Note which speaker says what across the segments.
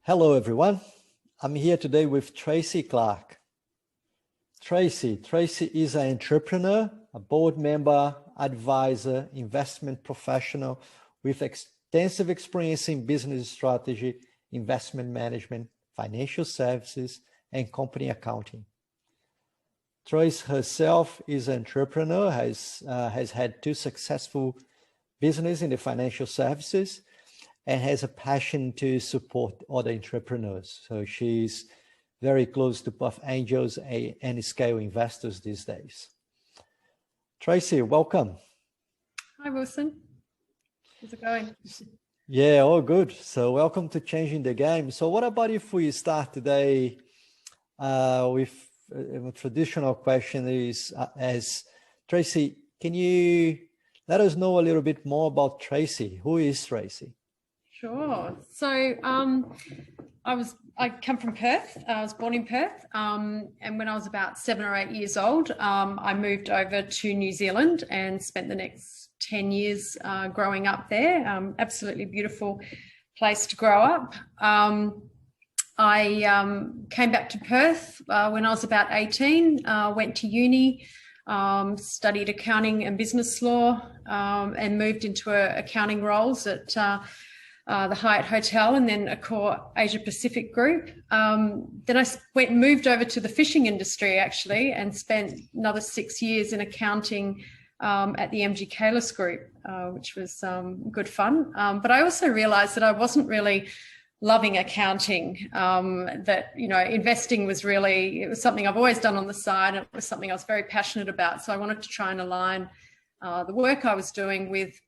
Speaker 1: Hello, everyone. I'm here today with Tracie Clark. Tracie is an entrepreneur, a board member, advisor, investment professional with extensive experience in business strategy, investment management, financial services, and company accounting. Tracie herself is an entrepreneur, has had 2 successful businesses in the financial services, and has a passion to support other entrepreneurs. So she's very close to both angels and scale investors these days. Tracie, welcome.
Speaker 2: Hi, Wilson. How's it going?
Speaker 1: Yeah, all good. So welcome to Changing the Game. So what about if we start today with a traditional question is, as Tracie, can you let us know a little bit more about Tracie? Who is Tracie?
Speaker 2: Sure. So I come from Perth. I was born in Perth, and when I was about 7 or 8 years old, I moved over to New Zealand and spent the next 10 years growing up there. Absolutely beautiful place to grow up. I came back to Perth when I was about 18, went to uni, studied accounting and business law, and moved into accounting roles at the Hyatt Hotel and then Accor Asia Pacific Group. Then I moved over to the fishing industry actually and spent another 6 years in accounting at the MG Kalis Group, which was good fun. But I also realized that I wasn't really loving accounting, that, you know, investing was really, it was something I've always done on the side. And it was something I was very passionate about. So I wanted to try and align the work I was doing with,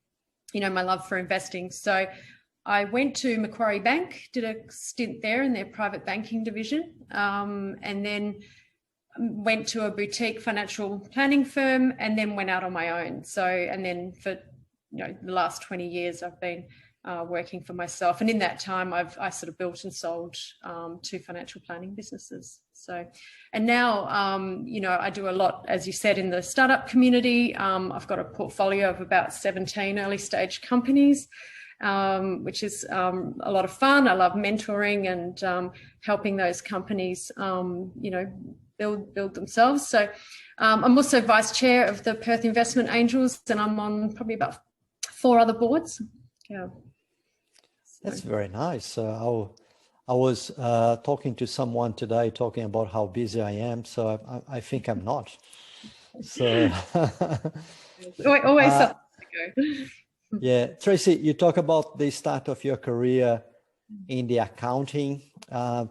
Speaker 2: you know, my love for investing. So I went to Macquarie Bank, did a stint there in their private banking division, and then went to a boutique financial planning firm and then went out on my own. So, and then for, you know, the last 20 years, I've been working for myself. And in that time, I sort of built and sold 2 financial planning businesses. So, and now, you know, I do a lot, as you said, in the startup community. I've got a portfolio of about 17 early stage companies, which is a lot of fun. I love mentoring and helping those companies, you know, build themselves. So I'm also vice chair of the Perth Investment Angels, and I'm on probably about 4 other boards. Yeah.
Speaker 1: That's very nice. I was talking to someone today talking about how busy I am. So I think I'm not. So
Speaker 2: always something to go.
Speaker 1: Yeah, Tracie, you talk about the start of your career in the accounting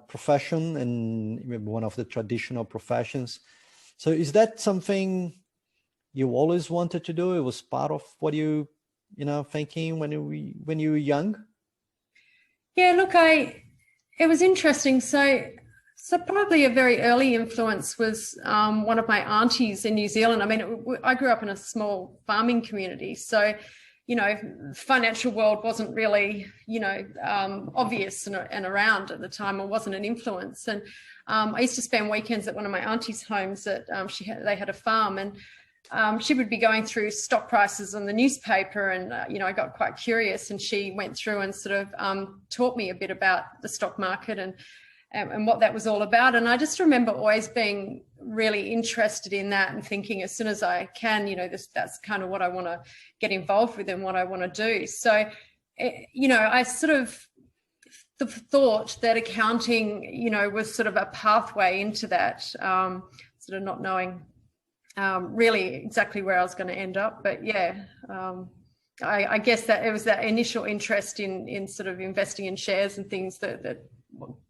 Speaker 1: profession and one of the traditional professions. So is that something you always wanted to do? It was part of what you know, thinking when you were young?
Speaker 2: Yeah, look, it was interesting. So probably a very early influence was one of my aunties in New Zealand. I mean, I grew up in a small farming community. So, you know, financial world wasn't really, you know, obvious and around at the time, or wasn't an influence. And I used to spend weekends at one of my auntie's homes that they had a farm, and she would be going through stock prices on the newspaper, and you know, I got quite curious, and she went through and sort of taught me a bit about the stock market and what that was all about. And I just remember always being really interested in that and thinking, as soon as I can, you know, that's kind of what I want to get involved with and what I want to do. So, you know, I sort of thought that accounting, you know, was sort of a pathway into that, sort of not knowing really exactly where I was going to end up. But yeah, I guess that it was that initial interest in sort of investing in shares and things that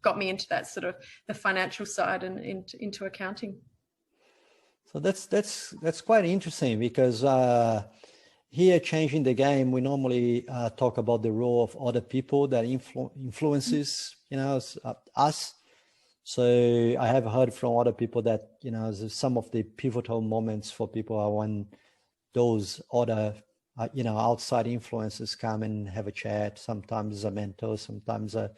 Speaker 2: got me into that sort of the financial side and into accounting.
Speaker 1: So that's quite interesting, because here, Changing the Game, we normally talk about the role of other people that influences, you know, us. So I have heard from other people that, you know, some of the pivotal moments for people are when those other, you know, outside influences come and have a chat. Sometimes a mentor, sometimes a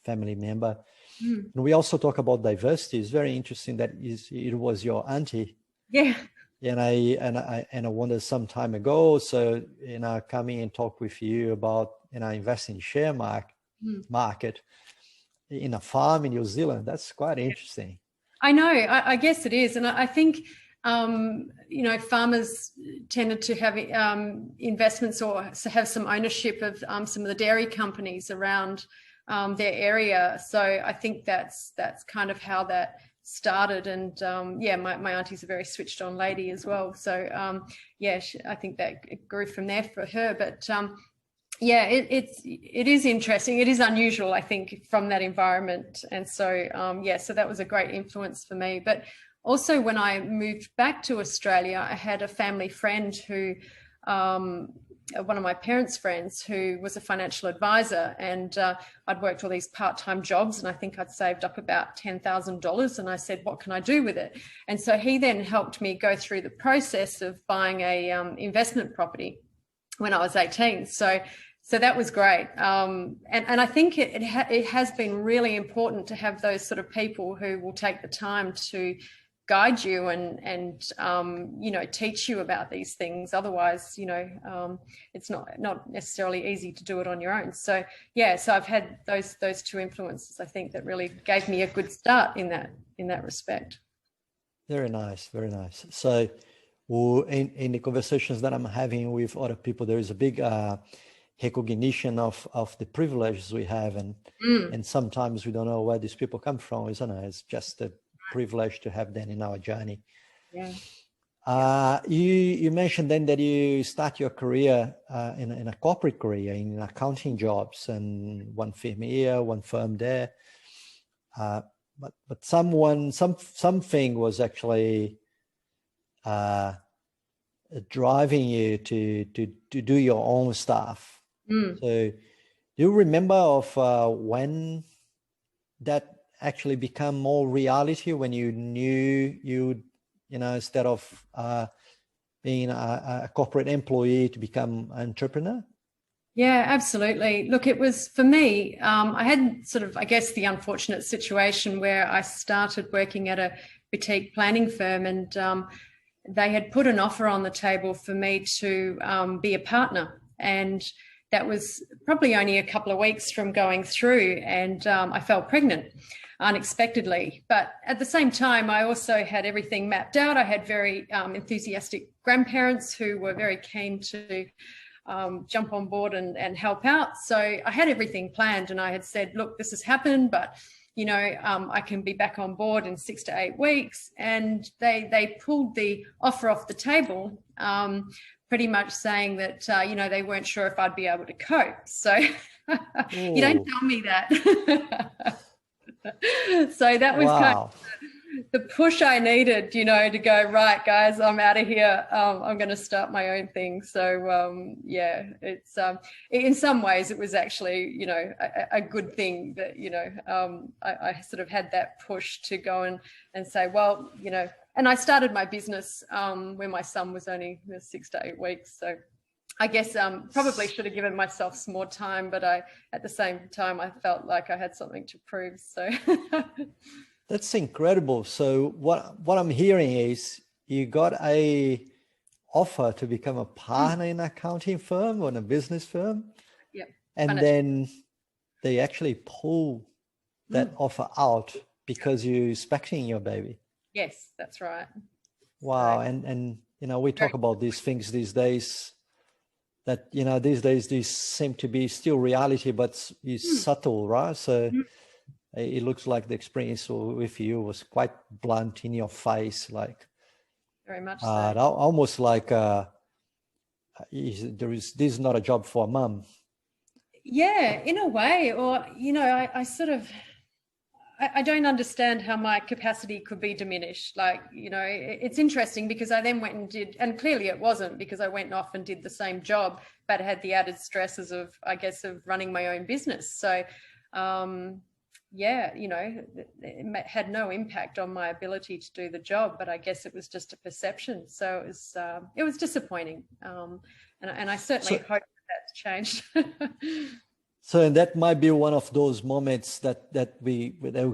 Speaker 1: family member. And we also talk about diversity. It's very interesting that it was your auntie.
Speaker 2: Yeah.
Speaker 1: And I wondered some time ago, so, you know, coming and talk with you about, you know, investing in share market. in a farm in New Zealand. That's quite interesting.
Speaker 2: I know, I guess it is. And I think, farmers tended to have investments or have some ownership of some of the dairy companies around their area. So I think that's kind of how that started. And my auntie's a very switched on lady as well. So I think that it grew from there for her. But it is interesting. It is unusual, I think, from that environment. And so, so that was a great influence for me. But also when I moved back to Australia, I had a family friend who, one of my parents' friends, who was a financial advisor, and I'd worked all these part-time jobs, and I think I'd saved up about $10,000, and I said, what can I do with it? And so he then helped me go through the process of buying a investment property when I was 18. So that was great. And I think it has been really important to have those sort of people who will take the time to guide you and teach you about these things. Otherwise, it's not necessarily easy to do it on your own. So I've had those two influences, I think, that really gave me a good start in that respect.
Speaker 1: Very nice, very nice. So in the conversations that I'm having with other people, there is a big recognition of the privileges we have, and sometimes we don't know where these people come from, isn't it? It's just a privilege to have them in our journey. You mentioned then that you start your career in a corporate career, in accounting jobs, and one firm here, one firm there, but something was actually driving you to do your own stuff. So do you remember of when that actually become more reality, when you knew instead of being a corporate employee, to become an entrepreneur?
Speaker 2: Yeah, absolutely. Look, it was, for me, I had sort of, I guess, the unfortunate situation where I started working at a boutique planning firm, and they had put an offer on the table for me to be a partner. And that was probably only a couple of weeks from going through, and I fell pregnant unexpectedly. But at the same time, I also had everything mapped out. I had very enthusiastic grandparents who were very keen to jump on board and help out. So I had everything planned, and I had said, look, this has happened, but I can be back on board in 6 to 8 weeks. And they pulled the offer off the table, pretty much saying that, they weren't sure if I'd be able to cope. So you don't tell me that. So that was kind of the push I needed, to go, right, guys, I'm out of here. I'm going to start my own thing. So, it's in some ways it was actually, a good thing that, I sort of had that push to go and say, well, and I started my business when my son was only 6 to 8 weeks. So I guess probably should have given myself some more time, but at the same time, I felt like I had something to prove. So
Speaker 1: that's incredible. So what I'm hearing is you got a offer to become a partner in an accounting firm or in a business firm.
Speaker 2: Yeah.
Speaker 1: And then they actually pull that offer out because you're expecting your baby.
Speaker 2: Yes, that's right.
Speaker 1: Wow. So, and we talk about these things these days, that these days these seem to be still reality, but it's subtle, right? So it looks like the experience with you was quite blunt, in your face, like
Speaker 2: very much so.
Speaker 1: Almost like this is not a job for a mum.
Speaker 2: Yeah, in a way. Or I sort of, I don't understand how my capacity could be diminished. Like, it's interesting because I then went and did, and clearly it wasn't, because I went off and did the same job, but had the added stresses of, I guess, of running my own business. So, it had no impact on my ability to do the job, but I guess it was just a perception. So it was disappointing. And I certainly hope that's changed.
Speaker 1: So, and that might be one of those moments that we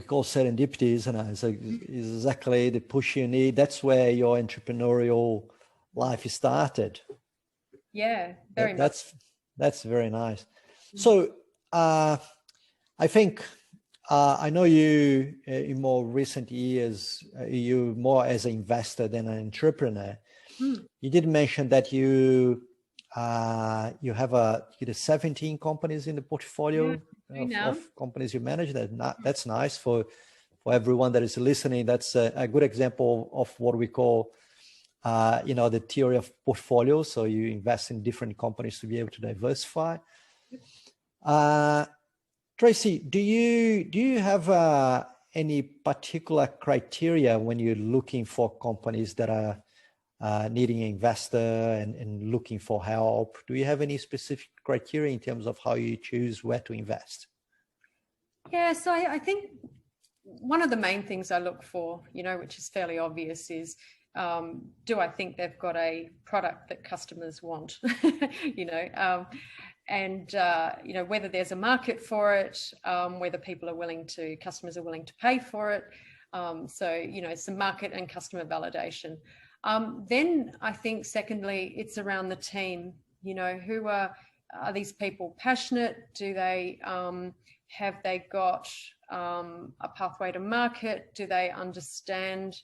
Speaker 1: call serendipity, isn't it? It's exactly the push you need. That's where your entrepreneurial life started.
Speaker 2: Yeah, very much.
Speaker 1: That's very nice. So, I think I know you in more recent years, you more as an investor than an entrepreneur. You did mention that you have you 17 companies in the portfolio of companies you manage. That's nice for everyone that is listening. That's a good example of what we call the theory of portfolio. So you invest in different companies to be able to diversify. Tracie, do you have any particular criteria when you're looking for companies that are needing an investor and looking for help? Do you have any specific criteria in terms of how you choose where to invest?
Speaker 2: Yeah, so I think one of the main things I look for, which is fairly obvious, is do I think they've got a product that customers want? And whether there's a market for it, whether customers are willing to pay for it. Some market and customer validation. Then I think secondly, it's around the team. Who are these people passionate? Do they have they got a pathway to market? Do they understand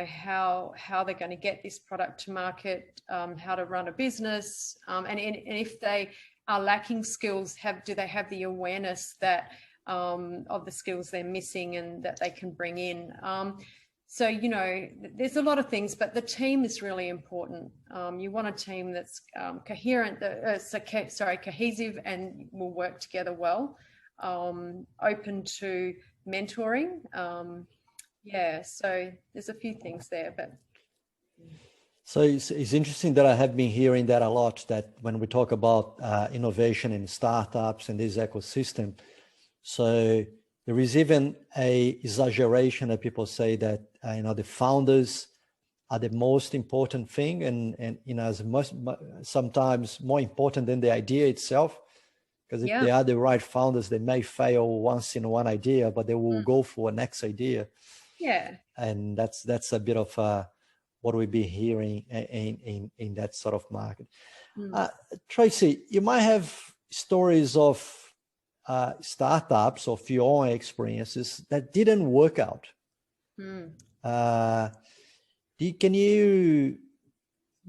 Speaker 2: how they're going to get this product to market, how to run a business, and if they are lacking skills, do they have the awareness that of the skills they're missing and that they can bring in? There's a lot of things, but the team is really important. You want a team that's cohesive and will work together well, open to mentoring. So there's a few things there, but.
Speaker 1: So it's interesting that I have been hearing that a lot, that when we talk about innovation in startups and this ecosystem, so there is even a exaggeration that people say that the founders are the most important thing, and as much sometimes more important than the idea itself, because if they are the right founders, they may fail once in one idea, but they will go for a next idea.
Speaker 2: Yeah,
Speaker 1: and that's a bit of what we've been hearing in that sort of market. Tracie, you might have stories of startups or your own experiences that didn't work out. Can you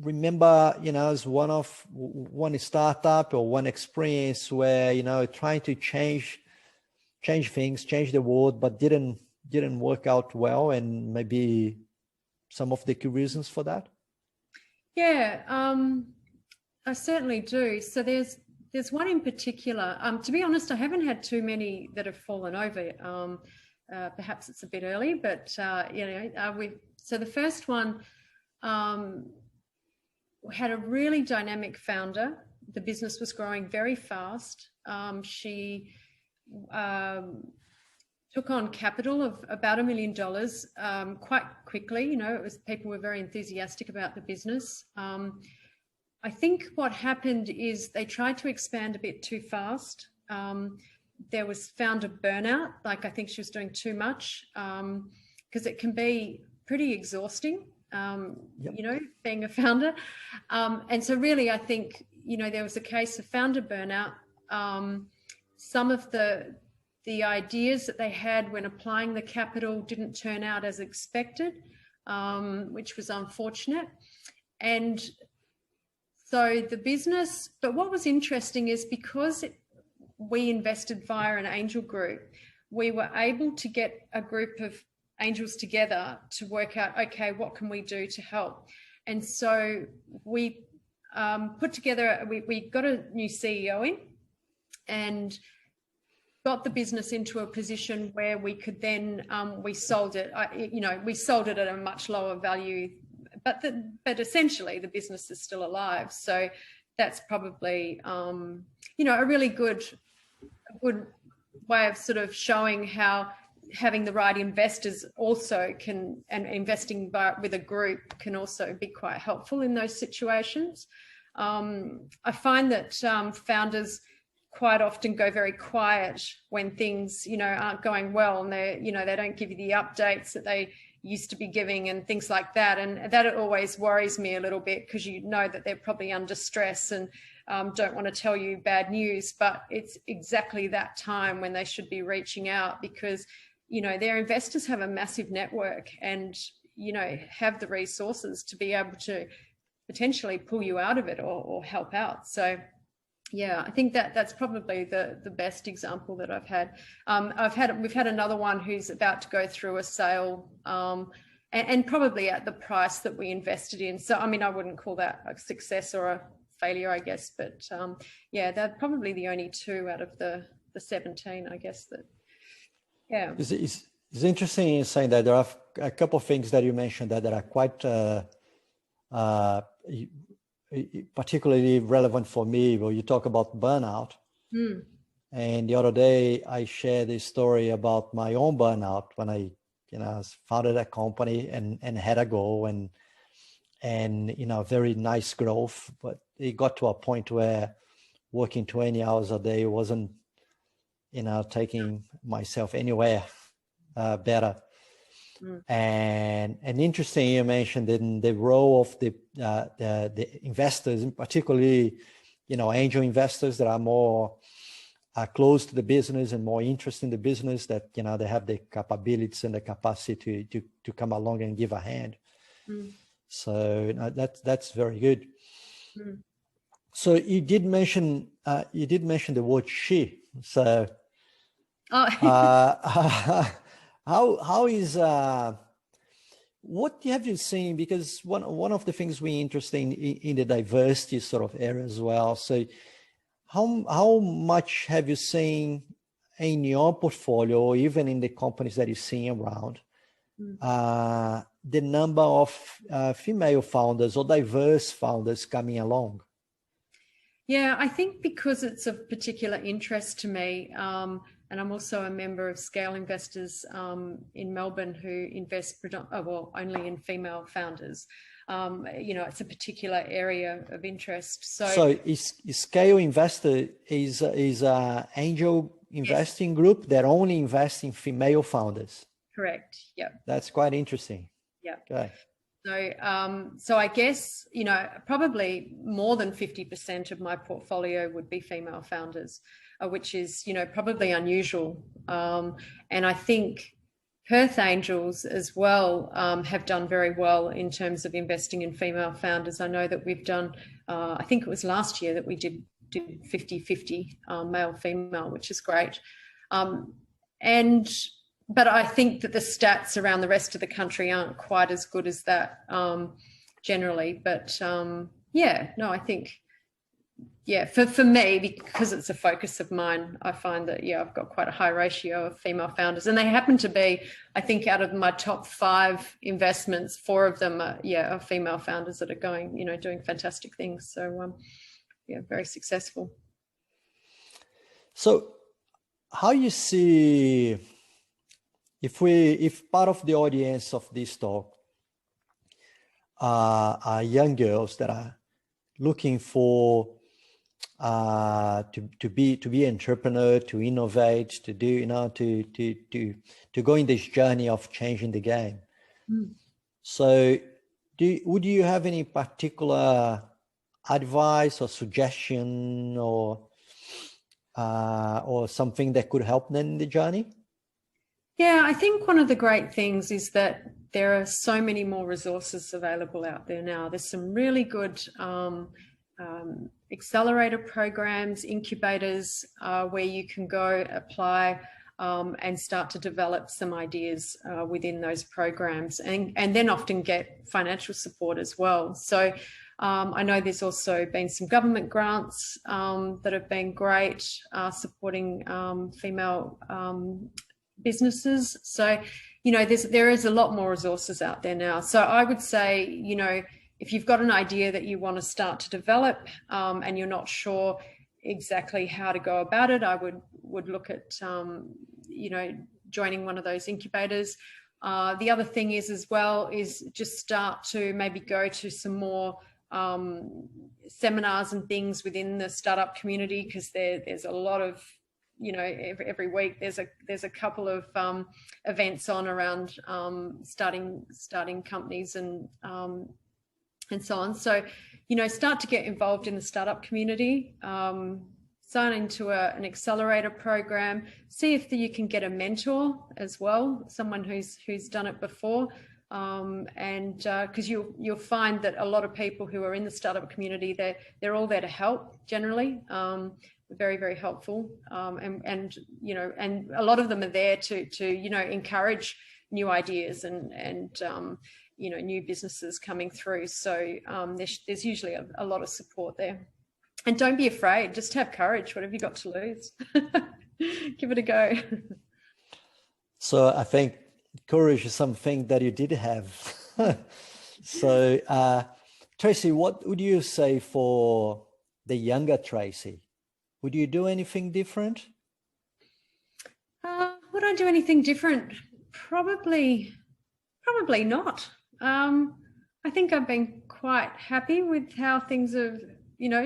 Speaker 1: remember, as one startup or one experience where trying to change things, change the world, but didn't work out well, and maybe some of the key reasons for that?
Speaker 2: Yeah, I certainly do. So there's one in particular. To be honest, I haven't had too many that have fallen over. Perhaps it's a bit early, but so the first one had a really dynamic founder. The business was growing very fast. She took on capital of about $1 million quite quickly. People were very enthusiastic about the business. I think what happened is they tried to expand a bit too fast. There was founder burnout. I think she was doing too much, because it can be pretty exhausting, being a founder. And so really, I think, there was a case of founder burnout. Some of the ideas that they had when applying the capital didn't turn out as expected, which was unfortunate. And so the business, but what was interesting is because we invested via an angel group, we were able to get a group of angels together to work out, okay, what can we do to help? And so we put together, we got a new CEO in and got the business into a position where we could then, we sold it, we sold it at a much lower value, but essentially the business is still alive. So that's probably, a really good way of sort of showing how having the right investors also can, and investing with a group can also be quite helpful in those situations. I find that founders quite often go very quiet when things, aren't going well, and they don't give you the updates that they used to be giving and things like that. And that always worries me a little bit, because that they're probably under stress and don't want to tell you bad news, but it's exactly that time when they should be reaching out, because, you know, their investors have a massive network and, you know, have the resources to be able to potentially pull you out of it or help out. So yeah, I think that's probably the best example that I've had. We've had another one who's about to go through a sale, and probably at the price that we invested in. So I mean, I wouldn't call that a success or a failure, I guess, but yeah, they're probably the only two out of the 17, I guess, that, yeah.
Speaker 1: It's interesting in saying that there are a couple of things that you mentioned that are quite particularly relevant for me. Well, you talk about burnout. And the other day I shared a story about my own burnout when I, you know, founded a company and had a goal and, you know, very nice growth, but it got to a point where working 20 hours a day wasn't, you know, taking myself anywhere better. And interesting, you mentioned in the role of the investors, and particularly, you know, angel investors that are more close to the business and more interested in the business, that, you know, they have the capabilities and the capacity to come along and give a hand. So you know, that's very good. So you did mention the word she. So how is what have you seen? Because one of the things we're interested in the diversity sort of area as well. So how much have you seen in your portfolio, or even in the companies that you're seeing around, the number of female founders or diverse founders coming along?
Speaker 2: Yeah, I think because it's of particular interest to me, and I'm also a member of Scale Investors in Melbourne, who invest only in female founders. You know, it's a particular area of interest. So
Speaker 1: is Scale Investor is a angel investing group that only invests in female founders?
Speaker 2: Correct. Yeah.
Speaker 1: That's quite interesting.
Speaker 2: Yeah.
Speaker 1: Okay.
Speaker 2: So I guess, you know, probably more than 50% of my portfolio would be female founders, which is, you know, probably unusual. And I think Perth Angels as well have done very well in terms of investing in female founders. I know that we've done, I think it was last year that we did 50-50 male female, which is great. But I think that the stats around the rest of the country aren't quite as good as that generally. But yeah, no, I think, yeah, for me, because it's a focus of mine, I find that, yeah, I've got quite a high ratio of female founders. And they happen to be, I think, out of my top 5 investments, 4 of them are female founders that are going, you know, doing fantastic things. So, yeah, very successful.
Speaker 1: So how you see, if part of the audience of this talk are young girls that are looking for to be entrepreneur, to innovate, to do, you know, to go in this journey of changing the game. So would you have any particular advice or suggestion or something that could help them in the journey?
Speaker 2: Yeah, I think one of the great things is that there are so many more resources available out there now. There's some really good accelerator programs, incubators, where you can go apply and start to develop some ideas within those programs, and then often get financial support as well. So I know there's also been some government grants that have been great, supporting female businesses. So, you know, there is a lot more resources out there now. So I would say, you know, if you've got an idea that you want to start to develop and you're not sure exactly how to go about it, I would look at, you know, joining one of those incubators. The other thing is as well is just start to maybe go to some more seminars and things within the startup community, because there's a lot of, you know, every week there's a couple of events on around starting companies and and so on. So, start to get involved in the startup community, sign into an accelerator program, see if you can get a mentor as well, someone who's done it before. And because you'll find that a lot of people who are in the startup community, they're all there to help generally. Very, very helpful. And a lot of them are there to encourage new ideas and new businesses coming through. So there's usually a lot of support there. And don't be afraid, just have courage. What have you got to lose? Give it a go.
Speaker 1: So I think courage is something that you did have. So Tracie, what would you say for the younger Tracie? Would you do anything different?
Speaker 2: Would I do anything different? Probably not. I think I've been quite happy with how things have,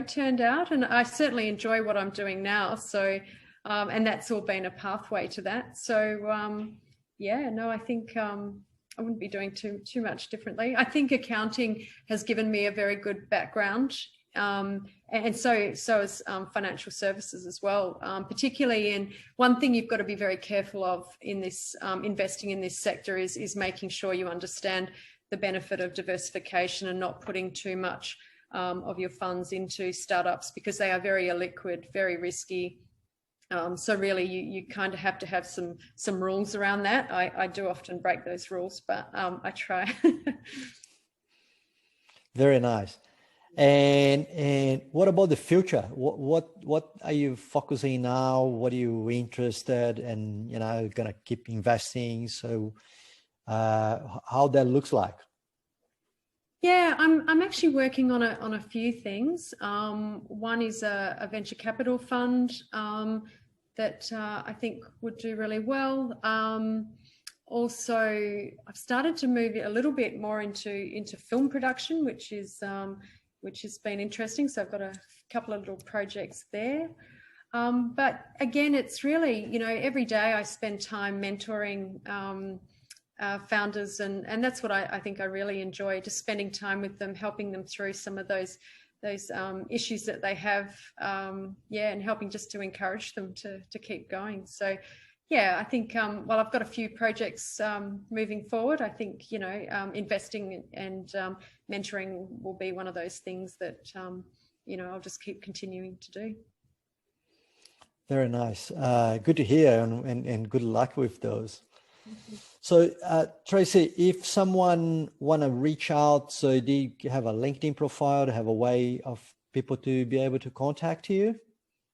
Speaker 2: turned out, and I certainly enjoy what I'm doing now. So, and that's all been a pathway to that. So, I think I wouldn't be doing too much differently. I think accounting has given me a very good background. And so is financial services as well, particularly in one thing you've got to be very careful of in this investing in this sector is making sure you understand the benefit of diversification and not putting too much of your funds into startups, because they are very illiquid, very risky. So really you kind of have to have some rules around that. I do often break those rules, but I try.
Speaker 1: Very nice. And what about the future? What are you focusing now? What are you interested in? Gonna keep investing. So how that looks like?
Speaker 2: Yeah, I'm actually working on a few things. One is a venture capital fund that I think would do really well. Also, I've started to move a little bit more into film production, which has been interesting. So I've got a couple of little projects there. But again, it's really, every day I spend time mentoring founders, and that's what I think I really enjoy, just spending time with them, helping them through some of those issues that they have, and helping just to encourage them to keep going. So yeah, I think while I've got a few projects moving forward, I think investing and mentoring will be one of those things that I'll just keep continuing to do.
Speaker 1: Very nice. Good to hear, and good luck with those. So Tracie, if someone want to reach out, so do you have a LinkedIn profile, to have a way of people to be able to contact you?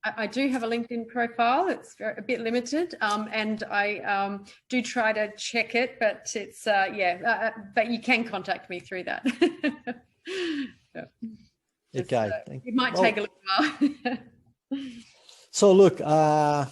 Speaker 2: I do have a LinkedIn profile. It's a bit limited, and I do try to check it, but it's but you can contact me through that.
Speaker 1: Okay.
Speaker 2: It might take a little while.
Speaker 1: So look, I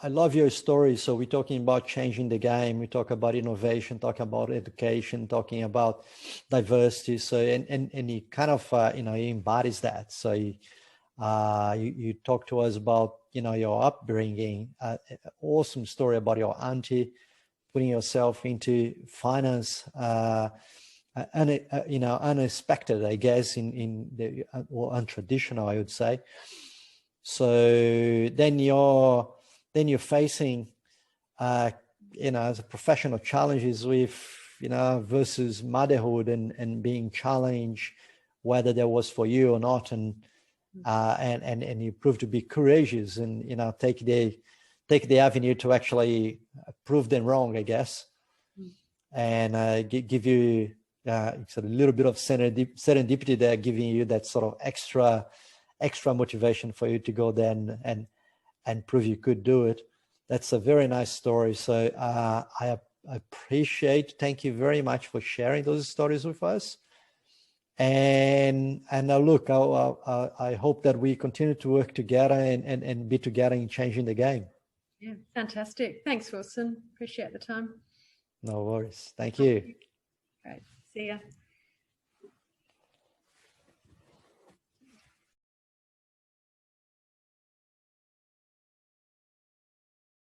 Speaker 1: love your story. So we're talking about changing the game. We talk about innovation, talking about education, talking about diversity. So and he kind of he embodies that. So you talk to us about your upbringing. Awesome story about your auntie putting yourself into finance. Unexpected, I guess, in the or untraditional, I would say. So then you're facing, as a professional, challenges with, versus motherhood and being challenged, whether that was for you or not, and you proved to be courageous and take the avenue to actually prove them wrong, I guess, and give you sort of a little bit of serendipity there, giving you that sort of extra motivation for you to go then and prove you could do it. That's a very nice story. So I appreciate, thank you very much for sharing those stories with us. And now look, I hope that we continue to work together and be together in changing the game.
Speaker 2: Yeah, fantastic. Thanks, Wilson. Appreciate the time.
Speaker 1: No worries. Thank you.
Speaker 2: Great. See ya.